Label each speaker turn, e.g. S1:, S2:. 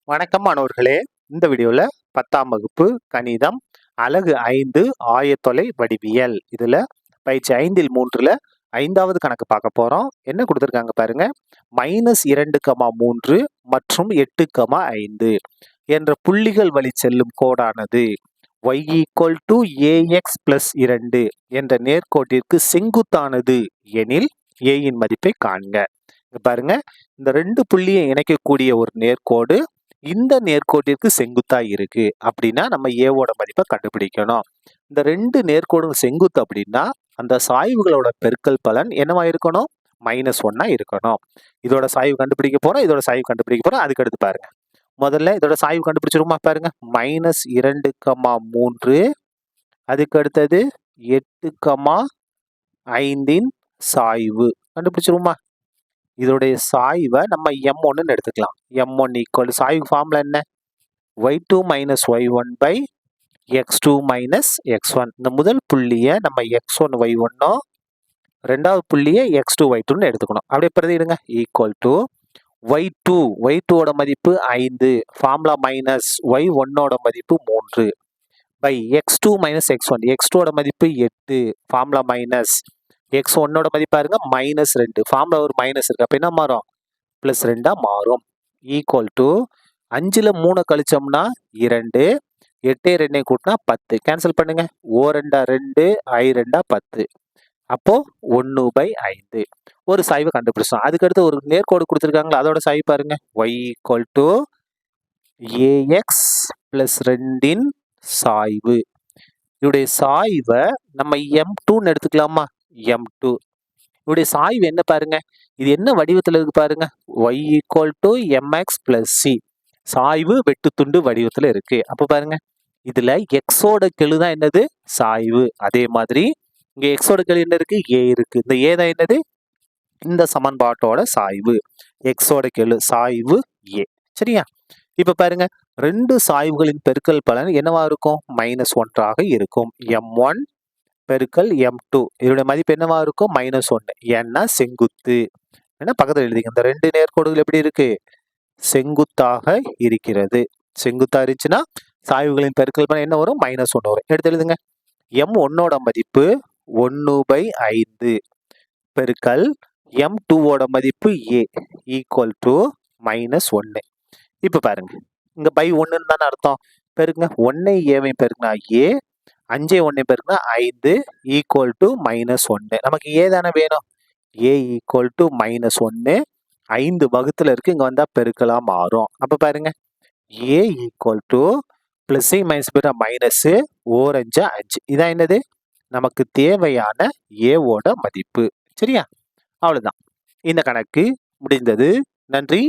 S1: வணக்கம் மாணவர்களே. இந்த வீடியோல 10ஆம் வகுப்பு கணிதம் அலகு 5 ஆயத்தொலை வடிவியல் இதுல பயிற்சி 5ல் 3ல 5வது கணக்கு பார்க்க போறோம். என்ன கொடுத்திருக்காங்க பாருங்க. -2,3 மற்றும் 8,5 என்ற புள்ளிகள் வழி செல்லும் கோடானது y = ax + 2 என்ற நேர்கோட்டிற்கு செங்குத்தானது எனில் a இன் மதிப்பை காண்க. பாருங்க, இந்த ரெண்டு புள்ளியை இணைக்கக்கூடிய ஒரு நேர்கோடு இந்த நேர்கோட்டிற்கு செங்குத்தா இருக்கு அப்படின்னா நம்ம ஏவோட மதிப்பை கண்டுபிடிக்கணும். இந்த ரெண்டு நேர்கோடும் செங்குத்து அப்படின்னா அந்த சாய்வுகளோட பெருக்கல் பலன் என்னவா இருக்கணும்? -1 இருக்கணும். இதோட சாய்வு கண்டுபிடிக்க போறோம், இதோட சாய்வு கண்டுபிடிக்க போறோம். அதுக்கு அடுத்து பாருங்க, முதல்ல இதோட சாய்வு கண்டுபிடிச்சிருமா பாருங்க. -2,3 அதுக்கு அடுத்தது 8,5 சாய்வு கண்டுபிடிச்சிருமா. இதோடைய சாய்வை நம்ம m1 எடுத்துக்கலாம். m1 = சாய்வு ஃபார்முலா என்ன? y2 - y1 / x2 - x1. இந்த முதல் புள்ளியை நம்ம x1 y1 ரெண்டாவது புள்ளியை x2 y2 எடுத்துக்கணும். அப்படியே பிரதியிடுங்க. y2 ஓட மதிப்பு 5, ஃபார்முலா மைனஸ் y1 ஓட மதிப்பு 3 x2 - x1. x2 ஓட மதிப்பு 8, ஃபார்முலா மைனஸ் x1 ஓட மதிப்பு பாருங்க -2, ஃபார்முலா ஒரு மைனஸ் இருக்கு, அப்ப என்ன மாறும்? +2 மாறும். = 5ல 3 கழிச்சோம்னா 2, 8 2 கூட்டினா 10. கேன்சல் பண்ணுங்க. O2 2, I2 10. அப்போ 1/5 ஒரு சாய்வு கண்டுபிடிச்சோம். அதுக்கடுத்து ஒரு நேர்கோடு கொடுத்துருக்காங்களா, அதோட சாய்வு பாருங்க. y = ax + 2 சாய்வு. இதோடைய சாய்வை நம்ம m2 எடுத்துக்கலாமா? m2 இதோடைய சாய்வு என்ன பாருங்க. இது என்ன வடிவத்தில் இருக்கு பாருங்க. y = mx + c. சாய்வு வெட்டுத்துண்டு வடிவத்தில் இருக்கு. அப்ப பாருங்க, இதுல x-ஓட கெழு தான் என்னது? சாய்வு. அதே மாதிரி இங்க x-ஓட கெழு என்ன இருக்கு? a இருக்கு. இந்த a தான் என்னது? இந்த சமன்பாட்டோட சாய்வு. x-ஓட கெழு சாய்வு a. சரியா? இப்ப பாருங்க, ரெண்டு சாய்வுகளின் பெருக்கல் பலன் என்னவா இருக்கும்? -1 இருக்கும். m1 பெருக்கல் m2 இதோட மதிப்பு என்னவா இருக்கும்? -1. ஏன்னா செங்குத்து. ஏன்னா பக்கத்தில் எழுதிங்க. இந்த ரெண்டு நேர்கோடுகள் எப்படி இருக்கு? செங்குத்தாக இருக்கிறது. செங்குத்தா இருந்துச்சுன்னா சாய்வுகளின் பெருக்கல் பலன் என்ன வரும்? -1 வரும். எடுத்து எழுதுங்க. m1 ஓட மதிப்பு 1/5 பெருக்கல் m2 ஓட மதிப்பு a = -1. இப்ப பாருங்க, இங்க பை 1 தானே அர்த்தம். பெருக்குங்க. 1 a பெருக்குனா a, 5 1 பெருக்குனா 5 = -1. நமக்கு a தானே வேணும். a = -1. 5 வகுத்துல இருக்கு, இங்க வந்தா பெருக்கலா மாறும். அப்ப பாருங்க, a = +, மைனஸ் மைனஸ் 4 5 5. இதான் என்னது? நமக்கு தேவையான a ஓட மதிப்பு. சரியா? அவ்வளவுதான். இந்த கணக்கு முடிந்தது. நன்றி.